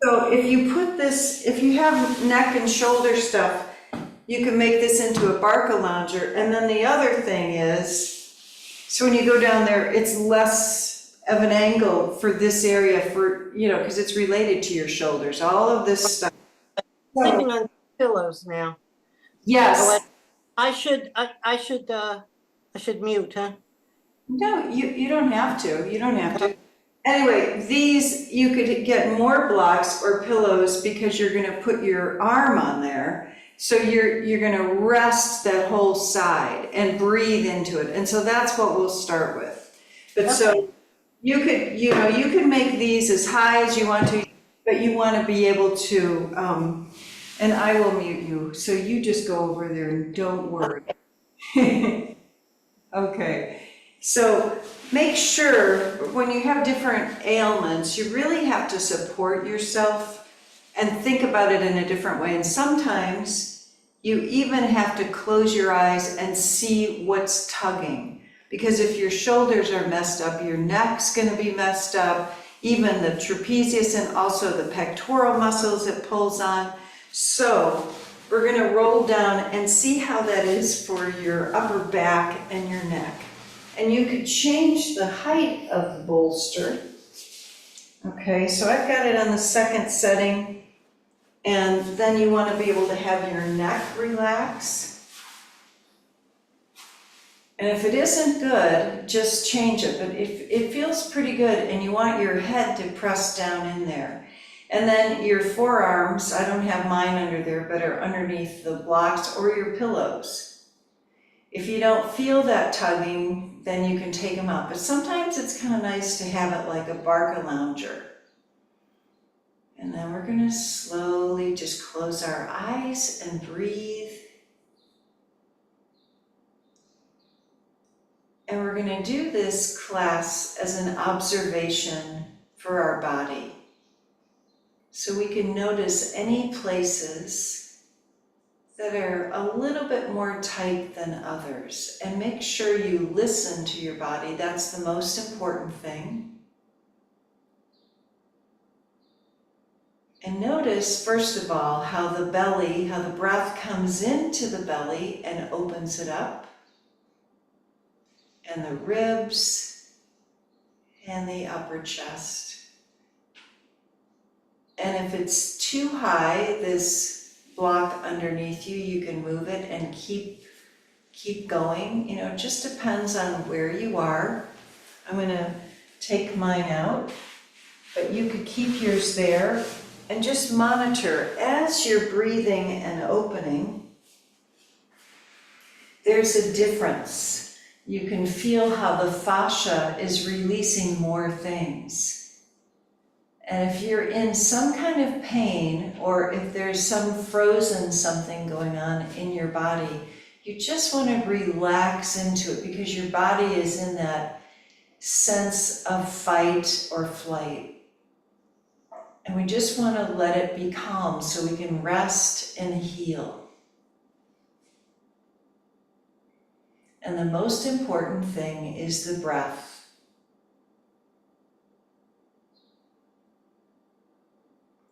So if you put this, if you have neck and shoulder stuff, you can make this into a barca lounger. And then the other thing is, so when you go down there, it's less of an angle for this area for, because it's related to your shoulders, all of this stuff. Sleeping on pillows now. Yes. I should mute, huh? No, you don't have to. You don't have to. Anyway, these, you could get more blocks or pillows because you're gonna put your arm on there. So you're gonna rest that whole side and breathe into it. And so that's what we'll start with. But so you could make these as high as you want to, but you wanna be able to, and I will mute you. So you just go over there and don't worry. Okay. So make sure when you have different ailments, you really have to support yourself and think about it in a different way. And sometimes you even have to close your eyes and see what's tugging. Because if your shoulders are messed up, your neck's going to be messed up, even the trapezius and also the pectoral muscles it pulls on. So we're going to roll down and see how that is for your upper back and your neck. And you could change the height of the bolster. Okay, so I've got it on the second setting, and then you want to be able to have your neck relax. And if it isn't good, just change it. But if it feels pretty good and you want your head to press down in there. And then your forearms, I don't have mine under there, but are underneath the blocks or your pillows. If you don't feel that tugging, then you can take them out. But sometimes it's kind of nice to have it like a barca lounger. And then we're going to slowly just close our eyes and breathe. And we're going to do this class as an observation for our body. So we can notice any places that are a little bit more tight than others, and make sure you listen to your body. That's the most important thing. And notice, first of all, how the breath comes into the belly and opens it up, and the ribs and the upper chest. And if it's too high, this block underneath you, you can move it and keep going. It just depends on where you are. I'm going to take mine out, but you could keep yours there and just monitor as you're breathing and opening. There's a difference. You can feel how the fascia is releasing more things. And if you're in some kind of pain, or if there's some frozen something going on in your body, you just want to relax into it because your body is in that sense of fight or flight. And we just want to let it be calm so we can rest and heal. And the most important thing is the breath.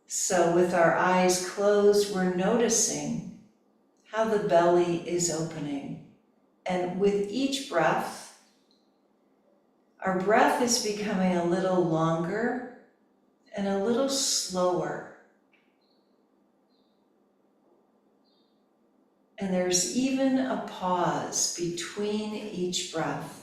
So with our eyes closed, we're noticing how the belly is opening. And with each breath, our breath is becoming a little longer and a little slower. And there's even a pause between each breath.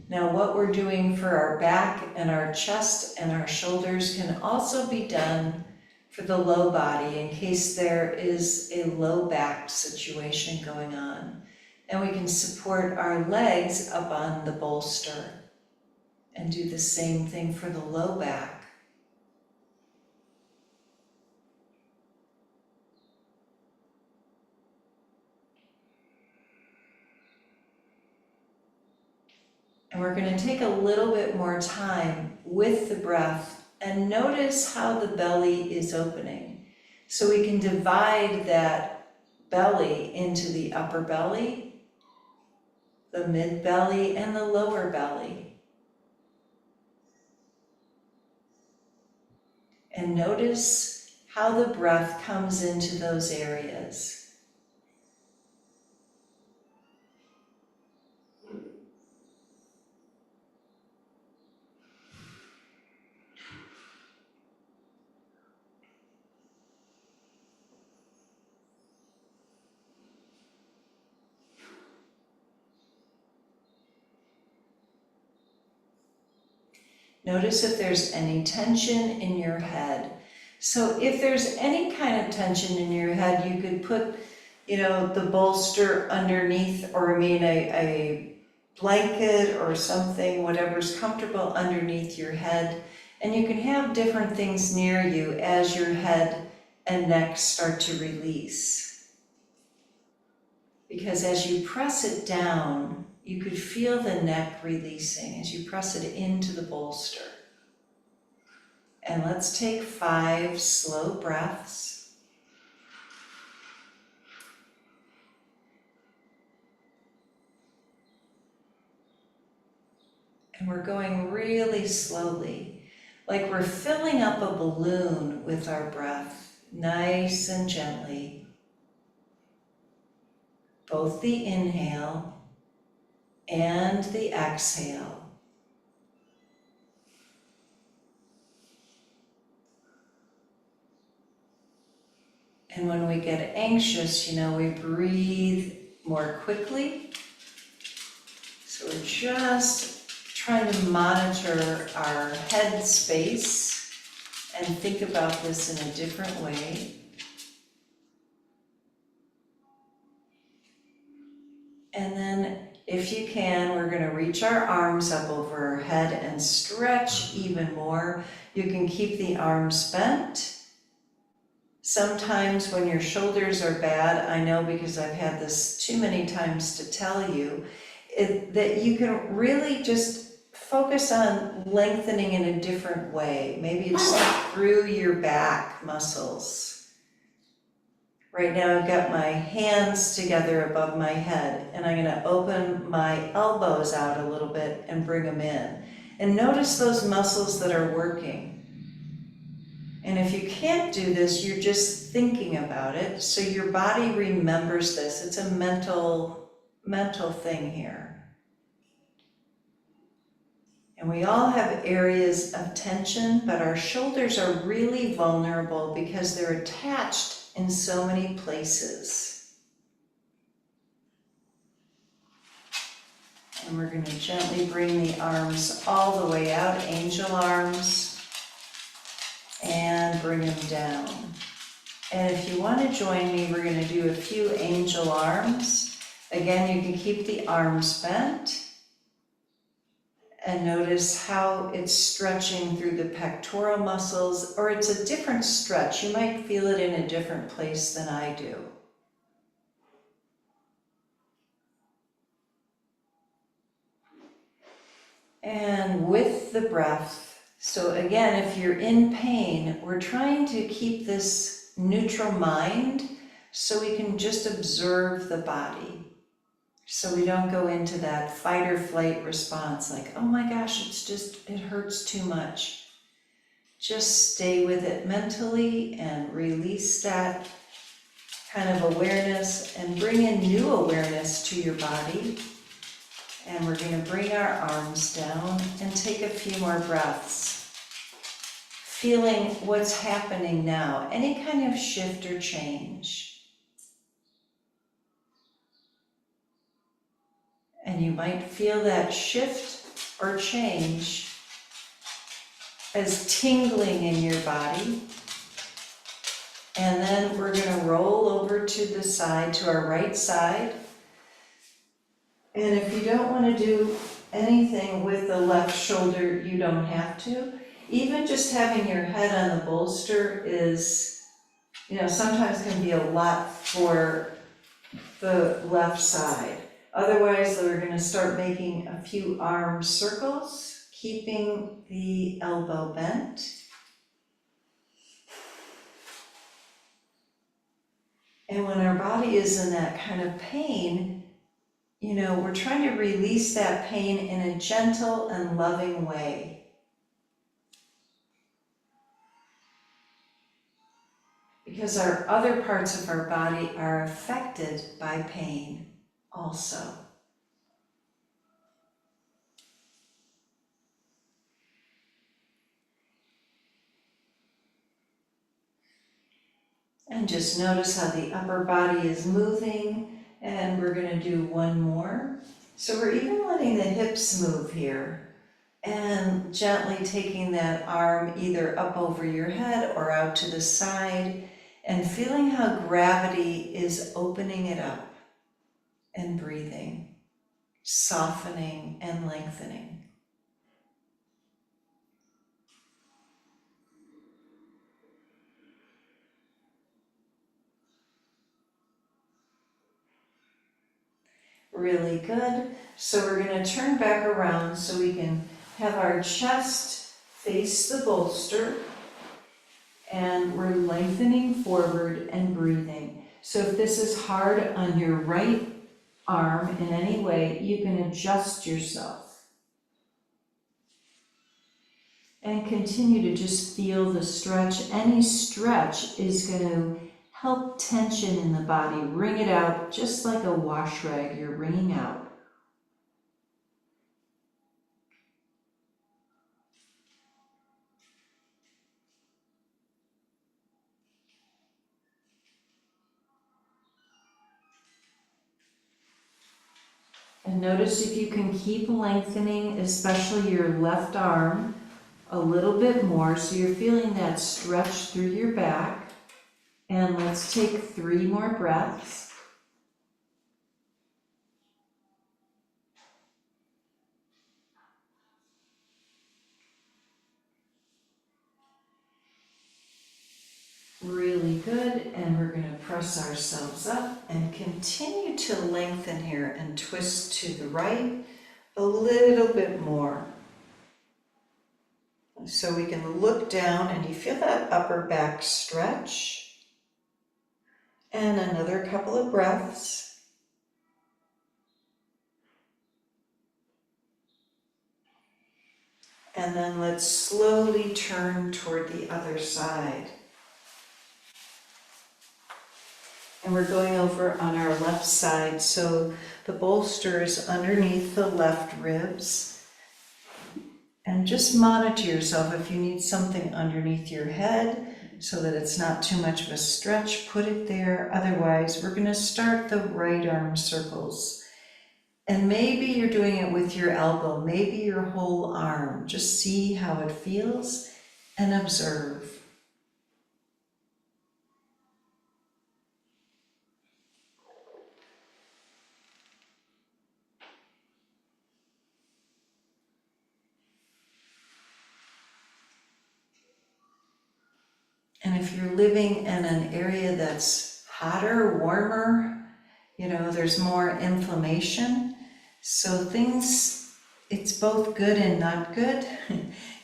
Now, what we're doing for our back and our chest and our shoulders can also be done for the low body in case there is a low back situation going on. And we can support our legs up on the bolster and do the same thing for the low back. And we're going to take a little bit more time with the breath and notice how the belly is opening. So we can divide that belly into the upper belly the mid belly and the lower belly. And notice how the breath comes into those areas. Notice if there's any tension in your head. So if there's any kind of tension in your head, you could put, the bolster underneath, or a blanket or something, whatever's comfortable underneath your head. And you can have different things near you as your head and neck start to release. Because as you press it down, you could feel the neck releasing as you press it into the bolster. And let's take 5 slow breaths. And we're going really slowly, like we're filling up a balloon with our breath, nice and gently. Both the inhale and the exhale. And when we get anxious, we breathe more quickly. So we're just trying to monitor our head space and think about this in a different way. And then, if you can, we're going to reach our arms up over our head and stretch even more. You can keep the arms bent. Sometimes when your shoulders are bad, I know because I've had this too many times to tell you, that you can really just focus on lengthening in a different way. Maybe it's through your back muscles. Right now I've got my hands together above my head, and I'm going to open my elbows out a little bit and bring them in. And notice those muscles that are working. And if you can't do this, you're just thinking about it, so your body remembers this. It's a mental thing here. And we all have areas of tension, but our shoulders are really vulnerable because they're attached in so many places. And we're going to gently bring the arms all the way out, angel arms, and bring them down. And if you want to join me, we're going to do a few angel arms. Again, you can keep the arms bent. And notice how it's stretching through the pectoral muscles, or it's a different stretch. You might feel it in a different place than I do. And with the breath, so again, if you're in pain, we're trying to keep this neutral mind so we can just observe the body. So we don't go into that fight or flight response like, oh my gosh, it hurts too much. Just stay with it mentally and release that kind of awareness and bring in new awareness to your body. And we're going to bring our arms down and take a few more breaths, feeling what's happening now, any kind of shift or change. And you might feel that shift or change as tingling in your body. And then we're going to roll over to the side, to our right side. And if you don't want to do anything with the left shoulder, you don't have to. Even just having your head on the bolster is, sometimes can be a lot for the left side. Otherwise, we're going to start making a few arm circles, keeping the elbow bent. And when our body is in that kind of pain, we're trying to release that pain in a gentle and loving way. Because our other parts of our body are affected by pain also. And just notice how the upper body is moving, and we're going to do one more. So we're even letting the hips move here, and gently taking that arm either up over your head or out to the side, and feeling how gravity is opening it up and breathing, softening and lengthening. Really good. So we're going to turn back around so we can have our chest face the bolster, and we're lengthening forward and breathing. So if this is hard on your right arm in any way, you can adjust yourself. And continue to just feel the stretch. Any stretch is going to help tension in the body. Wring it out just like a wash rag you're wringing out. And notice if you can keep lengthening, especially your left arm, a little bit more, so you're feeling that stretch through your back. And let's take 3 more breaths. Really good, and we're going to press ourselves up and continue to lengthen here and twist to the right a little bit more. So we can look down and you feel that upper back stretch. And another couple of breaths. And then let's slowly turn toward the other side. And we're going over on our left side, so the bolster is underneath the left ribs. And just monitor yourself if you need something underneath your head so that it's not too much of a stretch, put it there. Otherwise, we're going to start the right arm circles. And maybe you're doing it with your elbow, maybe your whole arm. Just see how it feels and observe. And if you're living in an area that's hotter, warmer, there's more inflammation. So it's both good and not good.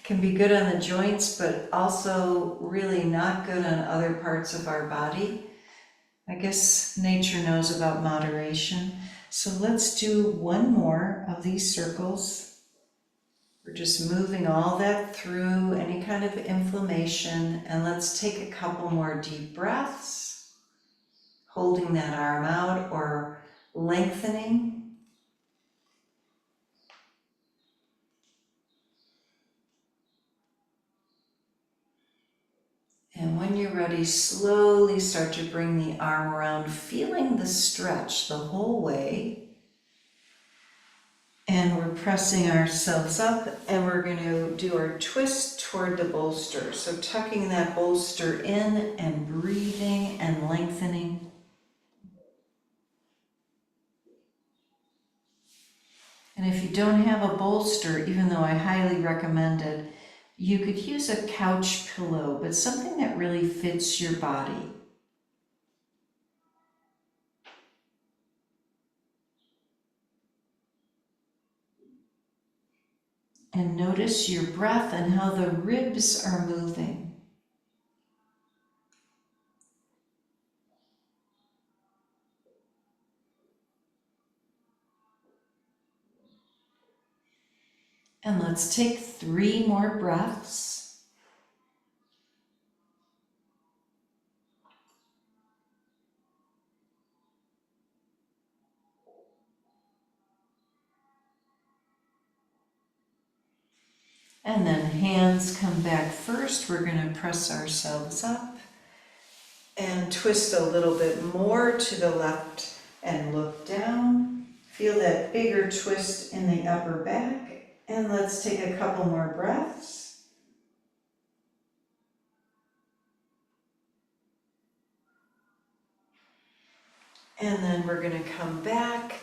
Can be good on the joints, but also really not good on other parts of our body. I guess nature knows about moderation. So let's do one more of these circles. We're just moving all that through, any kind of inflammation, and let's take a couple more deep breaths, holding that arm out or lengthening. And when you're ready, slowly start to bring the arm around, feeling the stretch the whole way. And we're pressing ourselves up, and we're going to do our twist toward the bolster. So tucking that bolster in and breathing and lengthening. And if you don't have a bolster, even though I highly recommend it, you could use a couch pillow, but something that really fits your body. And notice your breath and how the ribs are moving. And let's take 3 more breaths. And then hands come back first. We're going to press ourselves up and twist a little bit more to the left and look down. Feel that bigger twist in the upper back. And let's take a couple more breaths. And then we're going to come back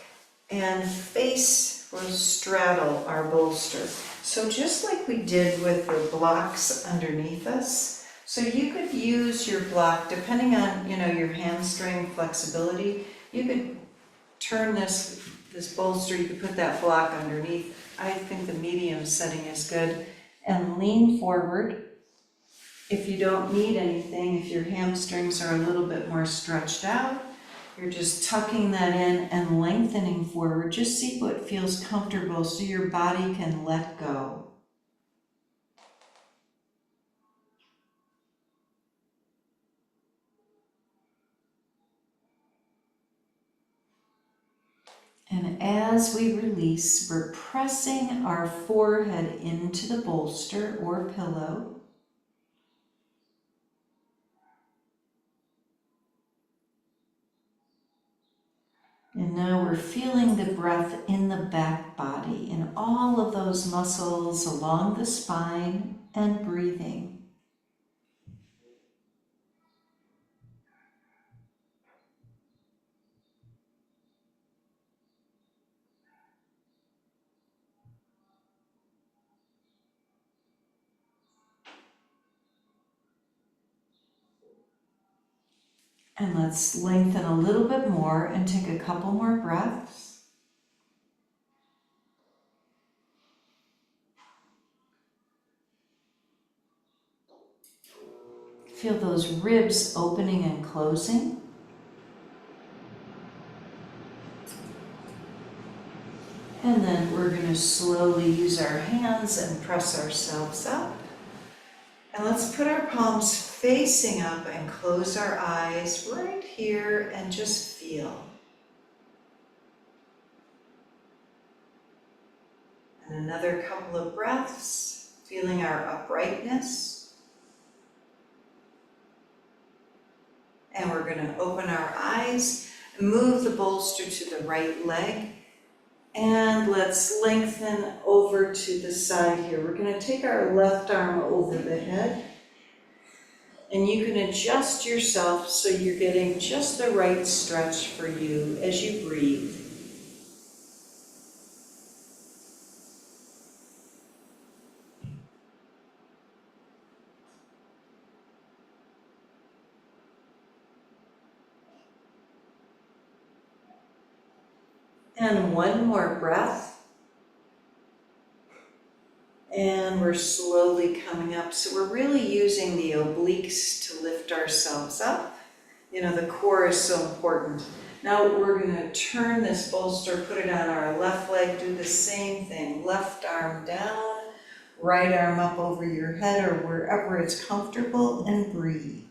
and face or straddle our bolster. So just like we did with the blocks underneath us, so you could use your block, depending on, your hamstring flexibility, you could turn this bolster, you could put that block underneath. I think the medium setting is good. And lean forward. If you don't need anything, if your hamstrings are a little bit more stretched out, you're just tucking that in and lengthening forward. Just see what feels comfortable so your body can let go. And as we release, we're pressing our forehead into the bolster or pillow. And now we're feeling the breath in the back body, in all of those muscles along the spine, and breathing. And let's lengthen a little bit more and take a couple more breaths. Feel those ribs opening and closing. And then we're going to slowly use our hands and press ourselves up. And let's put our palms facing up and close our eyes right here and just feel. And another couple of breaths, feeling our uprightness. And we're going to open our eyes, move the bolster to the right leg. And let's lengthen over to the side here. We're going to take our left arm over the head. And you can adjust yourself so you're getting just the right stretch for you as you breathe. And one more breath. And we're slowly coming up. So we're really using the obliques to lift ourselves up. The core is so important. Now we're going to turn this bolster, put it on our left leg, do the same thing. Left arm down, right arm up over your head or wherever it's comfortable, and breathe.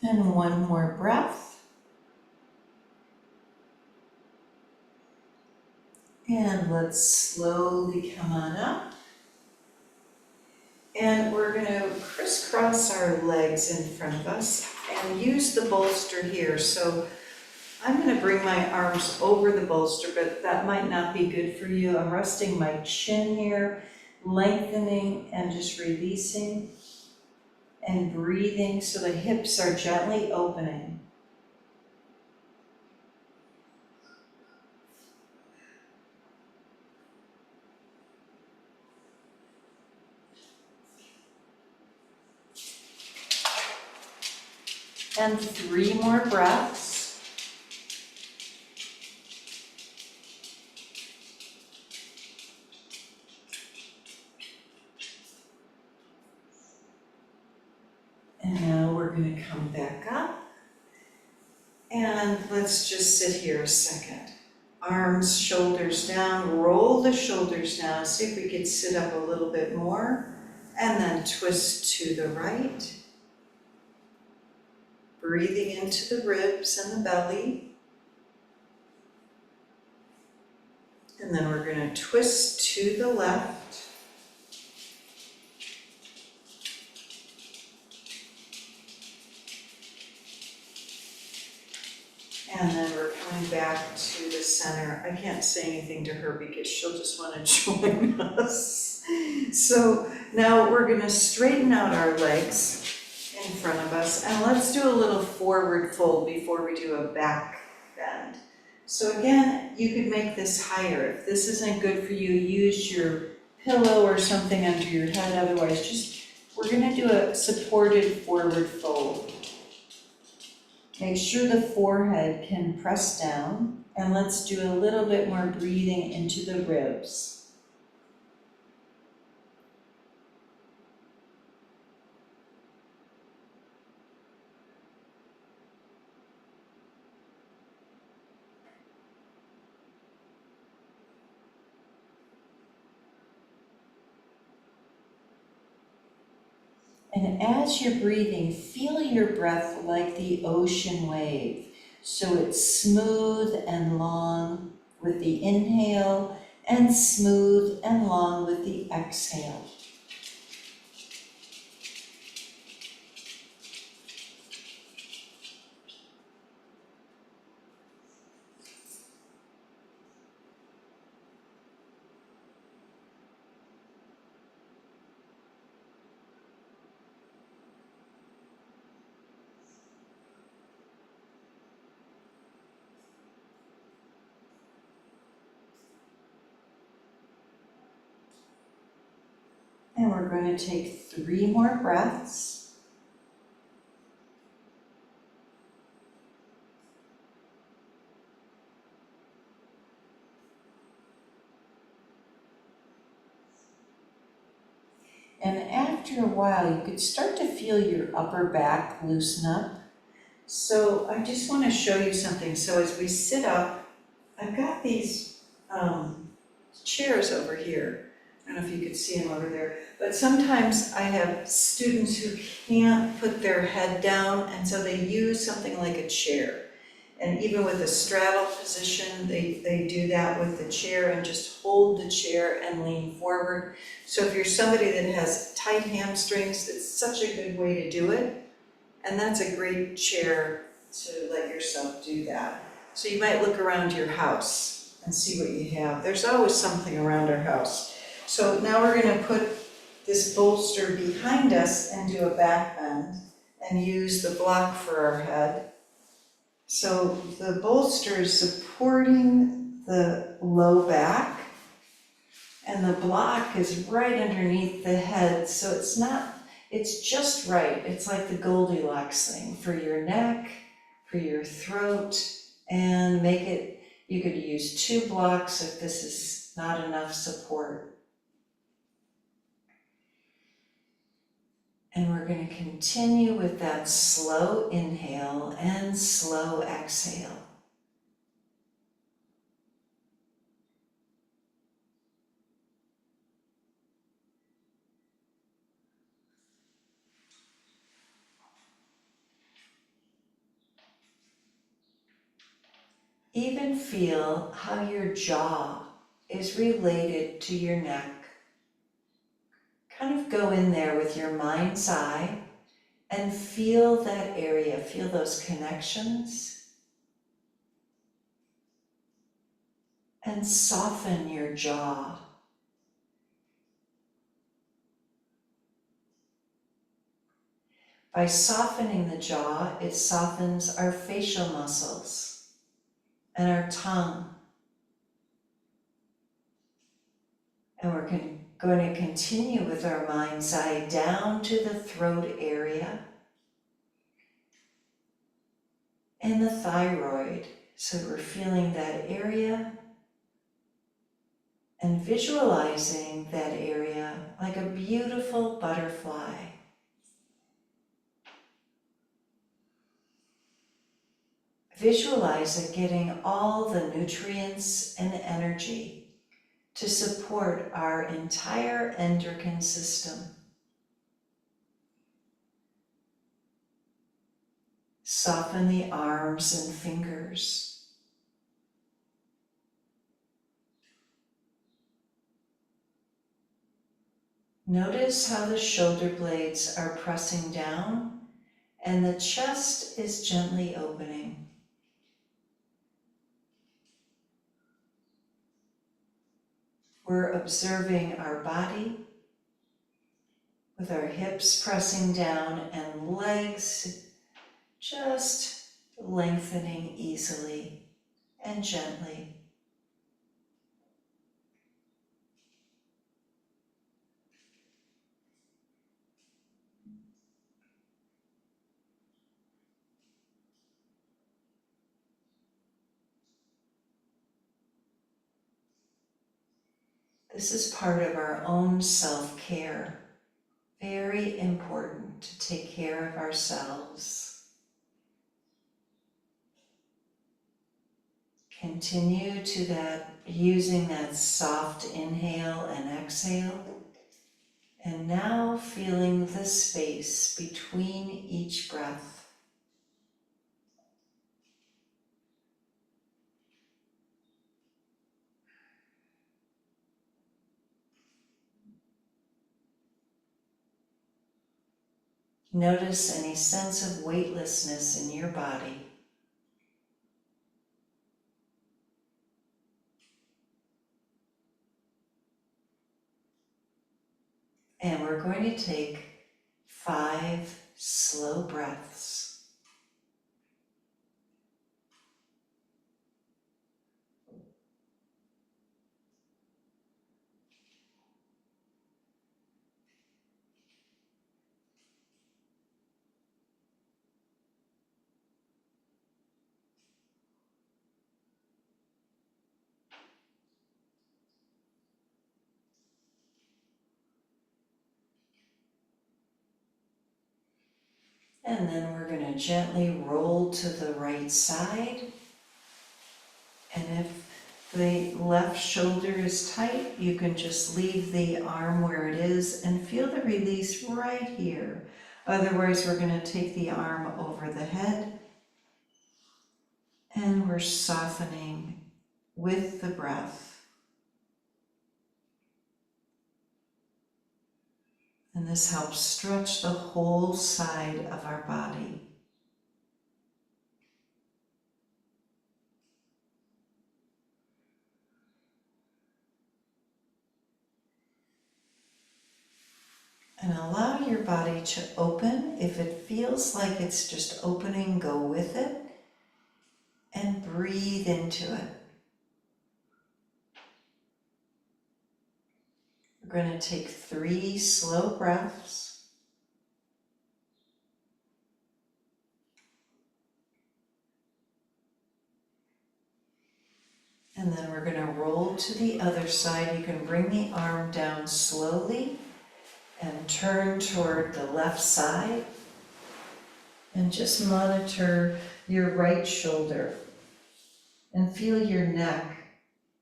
And one more breath. And let's slowly come on up. And we're going to crisscross our legs in front of us and use the bolster here. So I'm going to bring my arms over the bolster, but that might not be good for you. I'm resting my chin here, lengthening and just releasing and breathing so the hips are gently opening. And 3 more breaths. Come back up. And let's just sit here a second. Arms, shoulders down, roll the shoulders down. See if we could sit up a little bit more. And then twist to the right. Breathing into the ribs and the belly. And then we're going to twist to the left. And then we're coming back to the center. I can't say anything to her because she'll just want to join us. So now we're going to straighten out our legs in front of us. And let's do a little forward fold before we do a back bend. So again, you could make this higher. If this isn't good for you, use your pillow or something under your head. Otherwise, we're going to do a supported forward fold. Make sure the forehead can press down, and let's do a little bit more breathing into the ribs. And as you're breathing, feel your breath like the ocean wave. So it's smooth and long with the inhale and smooth and long with the exhale. And we're going to take 3 more breaths. And after a while, you could start to feel your upper back loosen up. So I just want to show you something. So as we sit up, I've got these chairs over here. I don't know if you could see them over there, but sometimes I have students who can't put their head down, and so they use something like a chair. And even with a straddle position, they do that with the chair and just hold the chair and lean forward. So if you're somebody that has tight hamstrings, it's such a good way to do it. And that's a great chair to let yourself do that. So you might look around your house and see what you have. There's always something around our house. So now we're going to put this bolster behind us and do a back bend and use the block for our head. So the bolster is supporting the low back, and the block is right underneath the head, so it's just right. It's like the Goldilocks thing for your neck, for your throat, and you could use 2 blocks if this is not enough support. And we're going to continue with that slow inhale and slow exhale. Even feel how your jaw is related to your neck. Kind of go in there with your mind's eye and feel that area, feel those connections, and soften your jaw. By softening the jaw, it softens our facial muscles and our tongue. And we're going to continue with our mind's eye down to the throat area and the thyroid. So we're feeling that area and visualizing that area like a beautiful butterfly. Visualize it getting all the nutrients and energy to support our entire endocrine system. Soften the arms and fingers. Notice how the shoulder blades are pressing down and the chest is gently opening. We're observing our body with our hips pressing down and legs just lengthening easily and gently. This is part of our own self-care. Very important to take care of ourselves. Continue to that, using that soft inhale and exhale. And now feeling the space between each breath. Notice any sense of weightlessness in your body. And we're going to take 5 slow breaths. And then we're going to gently roll to the right side. And if the left shoulder is tight, you can just leave the arm where it is and feel the release right here. Otherwise, we're going to take the arm over the head and we're softening with the breath. And this helps stretch the whole side of our body. And allow your body to open. If it feels like it's just opening, go with it. And breathe into it. We're going to take 3 slow breaths. And then we're going to roll to the other side. You can bring the arm down slowly and turn toward the left side. And just monitor your right shoulder and feel your neck.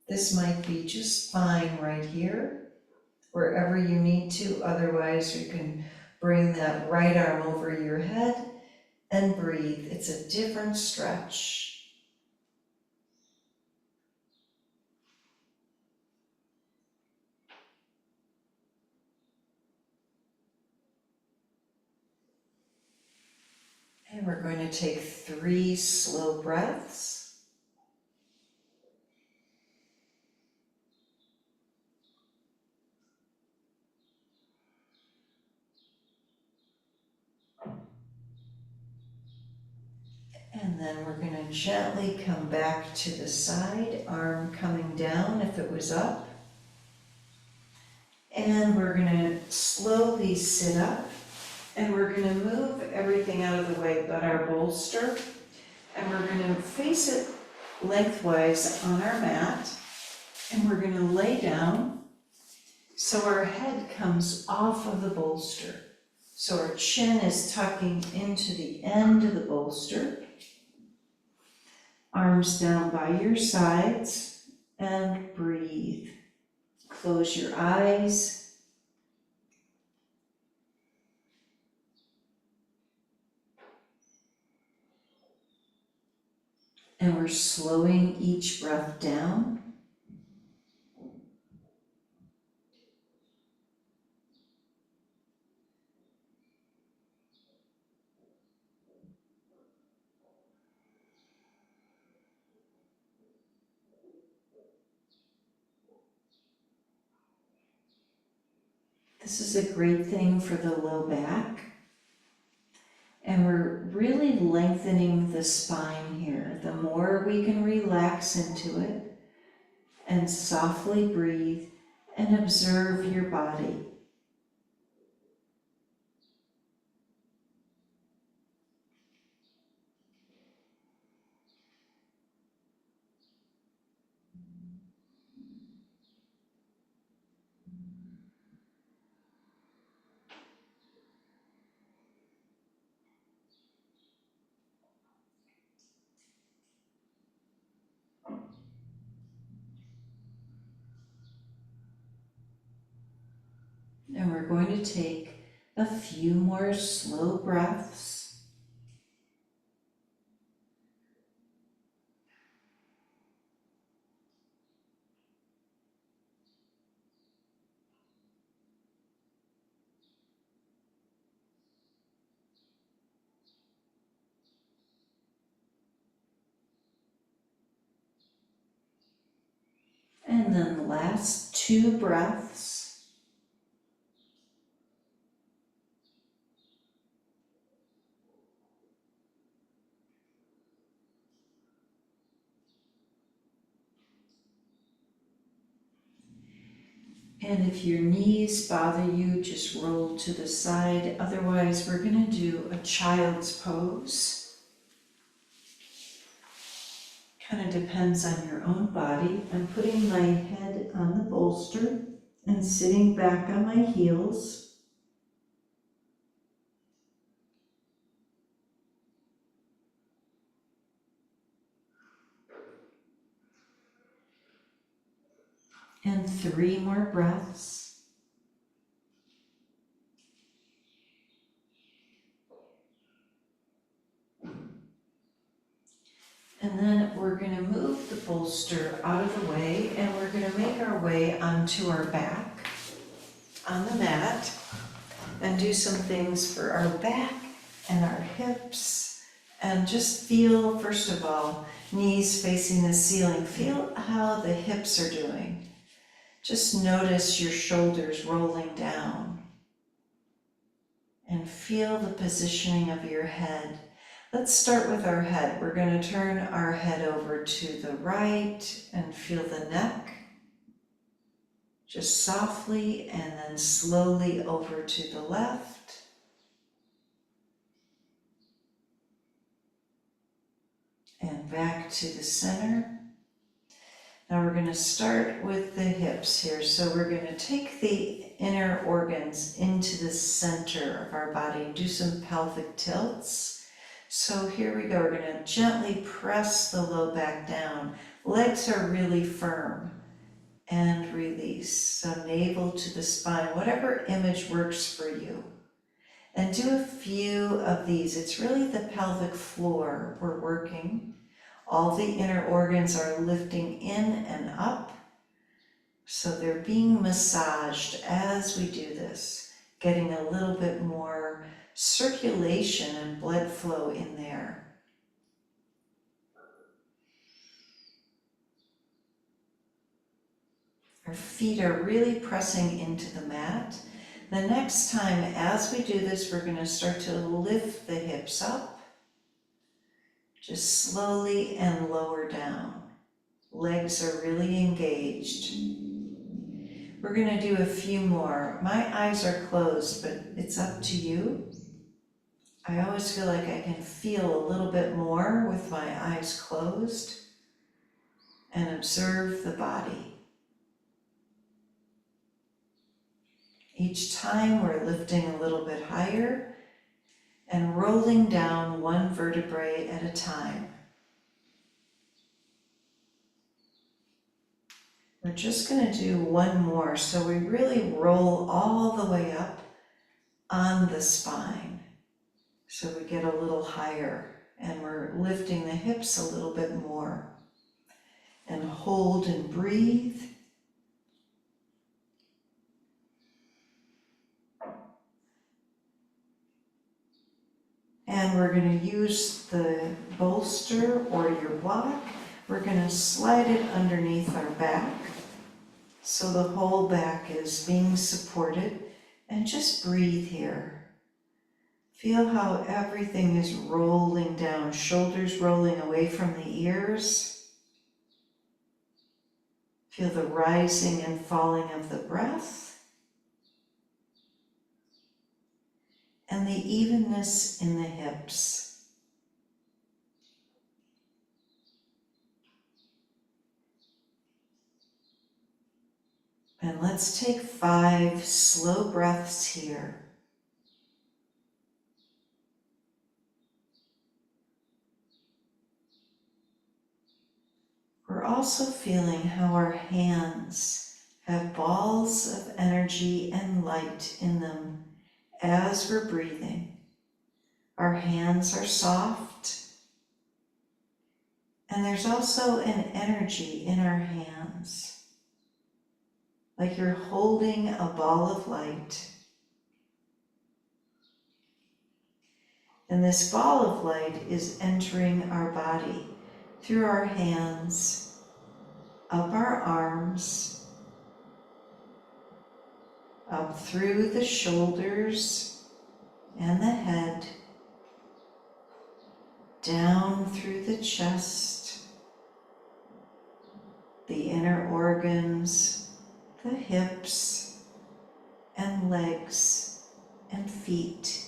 This might be just fine right here, wherever you need to. Otherwise, you can bring that right arm over your head and breathe. It's a different stretch. And we're going to take 3 slow breaths. And then we're going to gently come back to the side, arm coming down if it was up. And we're going to slowly sit up. And we're going to move everything out of the way but our bolster. And we're going to face it lengthwise on our mat. And we're going to lay down so our head comes off of the bolster. So our chin is tucking into the end of the bolster. arms down by your sides and breathe. Close your eyes. And we're slowing each breath down. This is a great thing for the low back. And we're really lengthening the spine here. The more we can relax into it and softly breathe and observe your body. And we're going to take a few more slow breaths. And then the last 2 breaths. And if your knees bother you, just roll to the side. Otherwise, we're going to do a child's pose. Kind of depends on your own body. I'm putting my head on the bolster and sitting back on my heels. And 3 more breaths. And then we're going to move the bolster out of the way and we're going to make our way onto our back on the mat and do some things for our back and our hips. And just feel, first of all, knees facing the ceiling. Feel how the hips are doing. Just notice your shoulders rolling down. And feel the positioning of your head. Let's start with our head. We're going to turn our head over to the right and feel the neck. Just softly and then slowly over to the left. And back to the center. Now we're going to start with the hips here. So we're going to take the inner organs into the center of our body and do some pelvic tilts. So here we go. We're going to gently press the low back down. Legs are really firm. And release. So navel to the spine, whatever image works for you. And do a few of these. It's really the pelvic floor we're working. All the inner organs are lifting in and up. So they're being massaged as we do this, getting a little bit more circulation and blood flow in there. Our feet are really pressing into the mat. The next time as we do this, we're going to start to lift the hips up, just slowly and lower down. Legs are really engaged. We're going to do a few more. My eyes are closed, but it's up to you. I always feel like I can feel a little bit more with my eyes closed and observe the body. Each time we're lifting a little bit higher and rolling down one vertebrae at a time. We're just going to do one more, so we really roll all the way up on the spine. So we get a little higher, and we're lifting the hips a little bit more. And hold and breathe. And we're going to use the bolster or your block. We're going to slide it underneath our back so the whole back is being supported. And just breathe here. Feel how everything is rolling down, shoulders rolling away from the ears. Feel the rising and falling of the breath. And the evenness in the hips. And let's take 5 slow breaths here. We're also feeling how our hands have balls of energy and light in them as we're breathing. Our hands are soft, and there's also an energy in our hands, like you're holding a ball of light. And this ball of light is entering our body through our hands, up our arms, up through the shoulders and the head, down through the chest, the inner organs, the hips and legs and feet.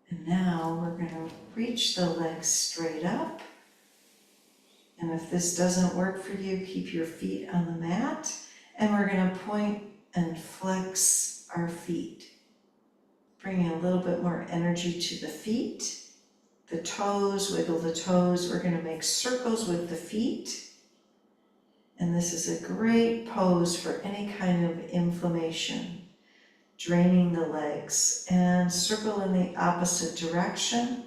And now we're going to reach the legs straight up. And if this doesn't work for you, keep your feet on the mat. And we're going to point and flex our feet. Bringing a little bit more energy to the feet. The toes, wiggle the toes. We're going to make circles with the feet. And this is a great pose for any kind of inflammation. Draining the legs. And circle in the opposite direction.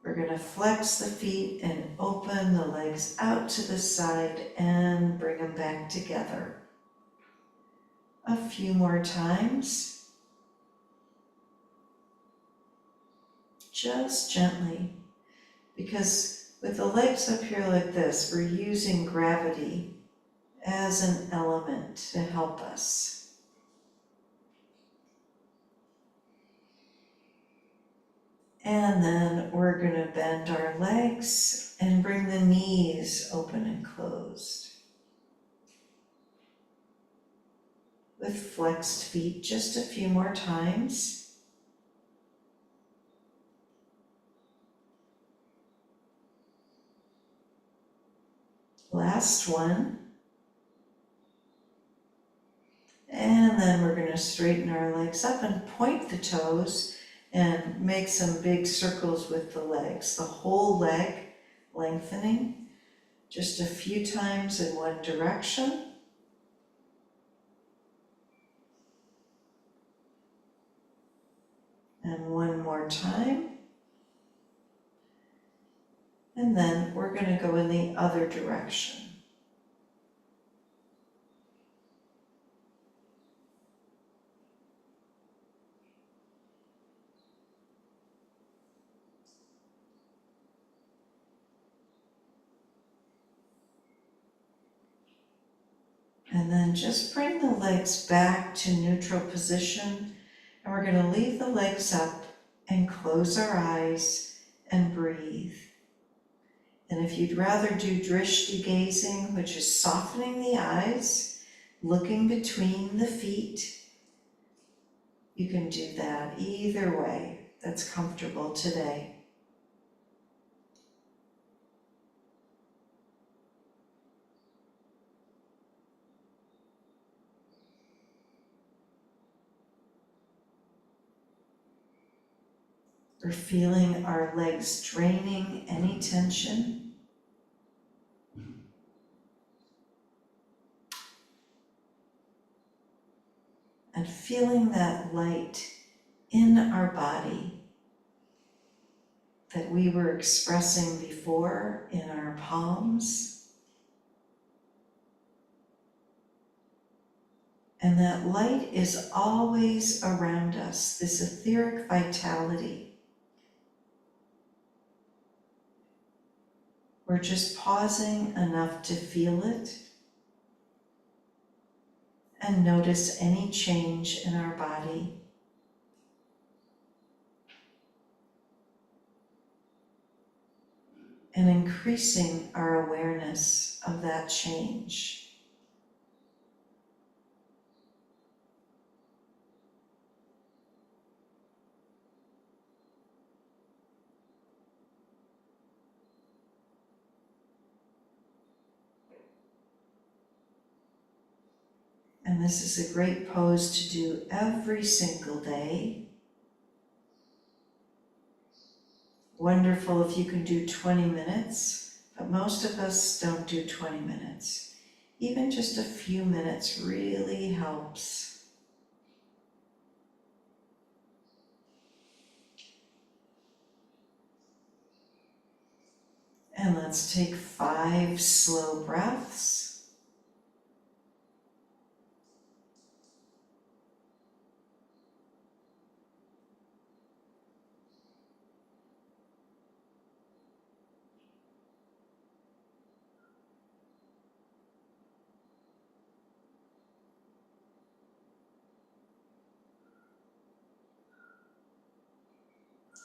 We're going to flex the feet and open the legs out to the side and bring them back together. A few more times. Just gently. Because with the legs up here like this, we're using gravity as an element to help us. And then we're going to bend our legs and bring the knees open and closed. With flexed feet, just a few more times. Last one. And then we're going to straighten our legs up and point the toes and make some big circles with the legs. The whole leg lengthening just a few times in one direction. And one more time. And then we're going to go in the other direction. And then just bring the legs back to neutral position. And we're going to leave the legs up and close our eyes and breathe. And if you'd rather do drishti gazing, which is softening the eyes, looking between the feet, you can do that either way that's comfortable today. We're feeling our legs draining any tension. And feeling that light in our body that we were expressing before in our palms. And that light is always around us, this etheric vitality. We're just pausing enough to feel it and notice any change in our body. And increasing our awareness of that change. And this is a great pose to do every single day. Wonderful if you can do 20 minutes, but most of us don't do 20 minutes. Even just a few minutes really helps. And let's take 5 slow breaths.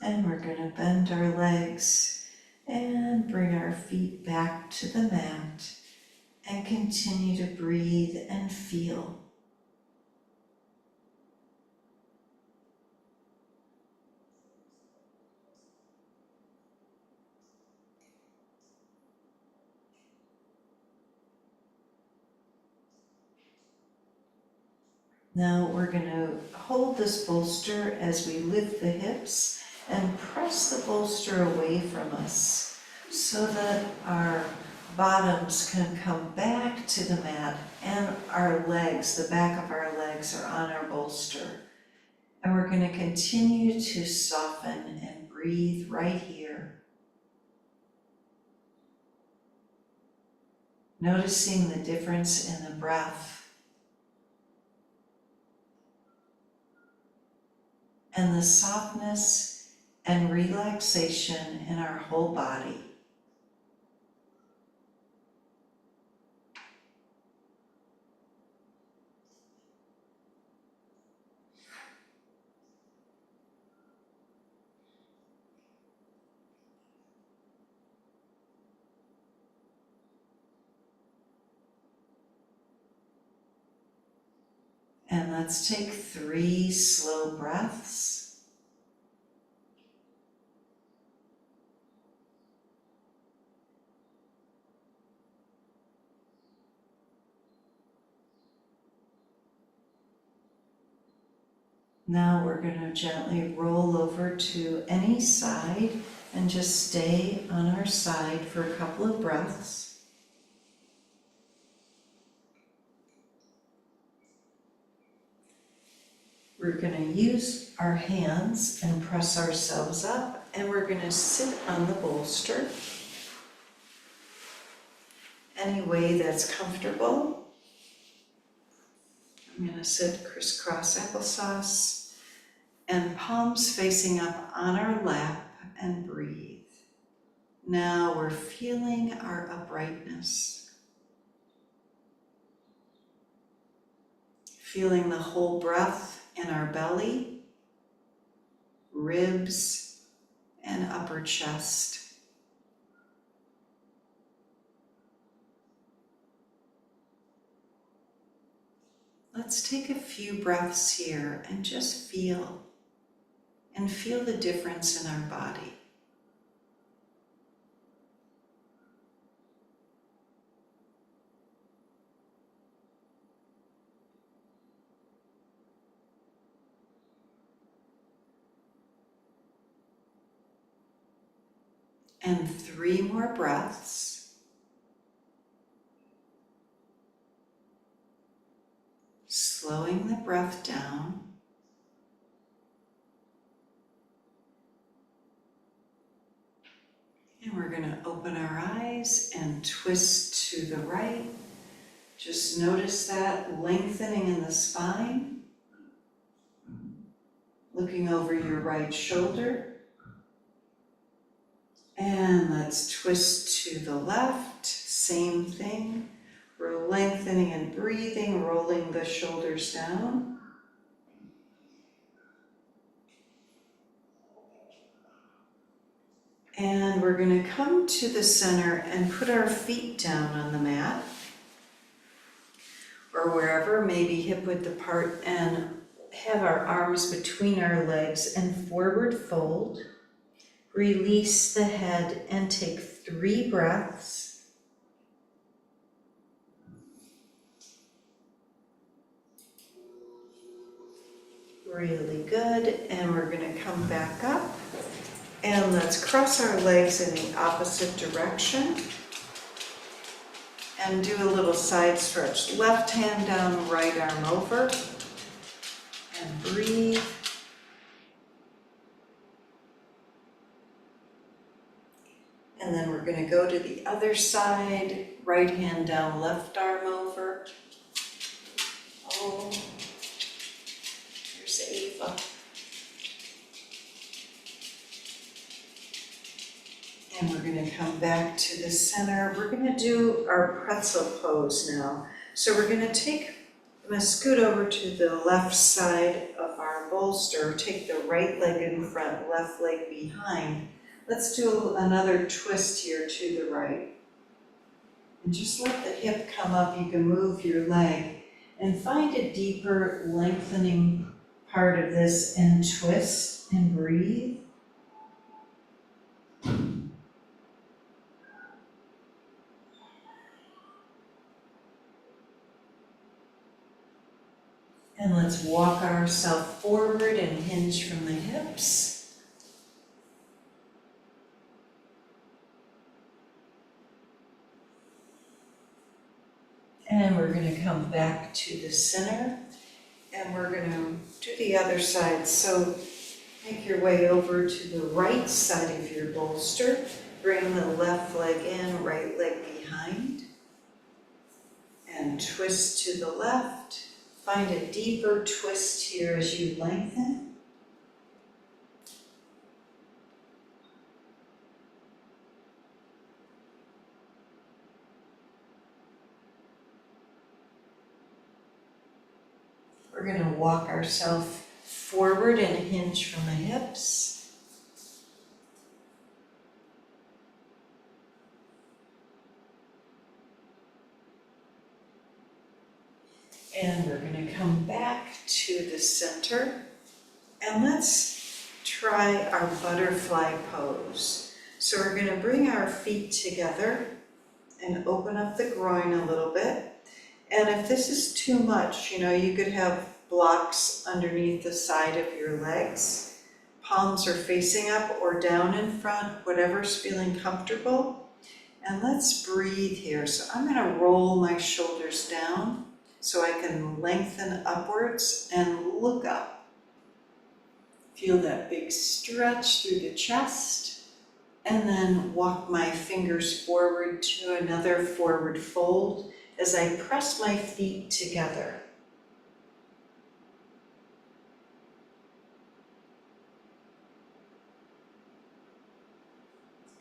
And we're going to bend our legs and bring our feet back to the mat and continue to breathe and feel. Now we're going to hold this bolster as we lift the hips and press the bolster away from us so that our bottoms can come back to the mat and our legs, the back of our legs, are on our bolster. And we're going to continue to soften and breathe right here. Noticing the difference in the breath and the softness and relaxation in our whole body. And let's take 3 slow breaths. Now we're going to gently roll over to any side and just stay on our side for a couple of breaths. We're going to use our hands and press ourselves up, and we're going to sit on the bolster any way that's comfortable. I'm going to sit crisscross applesauce and palms facing up on our lap and breathe. Now we're feeling our uprightness. Feeling the whole breath in our belly, ribs, and upper chest. Let's take a few breaths here and just feel the difference in our body. And 3 more breaths. Slowing the breath down. And we're going to open our eyes and twist to the right. Just notice that lengthening in the spine. Looking over your right shoulder. And let's twist to the left. Same thing. We're lengthening and breathing, rolling the shoulders down. And we're going to come to the center and put our feet down on the mat or wherever, maybe hip width apart, and have our arms between our legs and forward fold. Release the head and take 3 breaths. Really good. And we're going to come back up. And let's cross our legs in the opposite direction and do a little side stretch. Left hand down, right arm over, and breathe. And then we're going to go to the other side, right hand down, left arm over. Oh, here's Ava. And we're going to come back to the center. We're going to do our pretzel pose now. So we're going to I'm going to scoot over to the left side of our bolster. Take the right leg in front, left leg behind. Let's do another twist here to the right. And just let the hip come up. You can move your leg and find a deeper lengthening part of this and twist and breathe. And let's walk ourselves forward and hinge from the hips. And we're going to come back to the center. And we're going to do the other side. So make your way over to the right side of your bolster. Bring the left leg in, right leg behind. And twist to the left. Find a deeper twist here as you lengthen. We're going to walk ourselves forward and hinge from the hips. And we're going to come back to the center. And let's try our butterfly pose. So we're going to bring our feet together and open up the groin a little bit. And if this is too much, you could have blocks underneath the side of your legs. Palms are facing up or down in front, whatever's feeling comfortable. And let's breathe here. So I'm going to roll my shoulders down so I can lengthen upwards and look up. Feel that big stretch through the chest. And then walk my fingers forward to another forward fold as I press my feet together.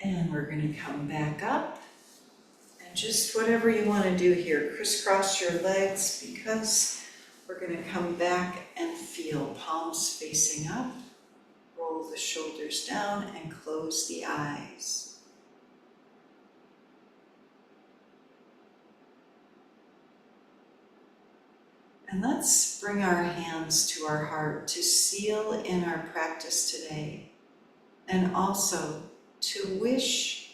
And we're going to come back up. And just whatever you want to do here, crisscross your legs because we're going to come back and feel palms facing up. Roll the shoulders down and close the eyes. And let's bring our hands to our heart to seal in our practice today, and also to wish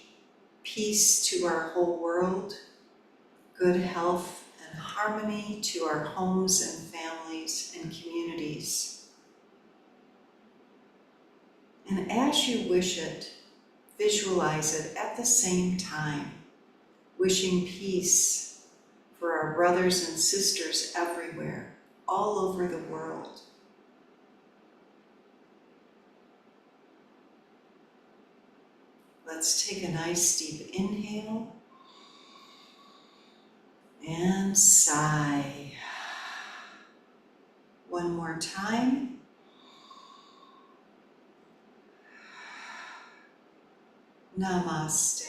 peace to our whole world, good health and harmony to our homes and families and communities. And as you wish it, visualize it at the same time, wishing peace for our brothers and sisters everywhere, all over the world. Let's take a nice deep inhale and sigh. One more time. Namaste.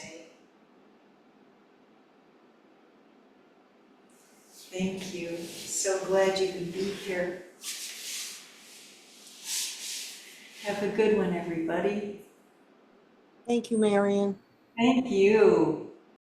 Thank you. So glad you could be here. Have a good one, everybody. Thank you, Marion. Thank you.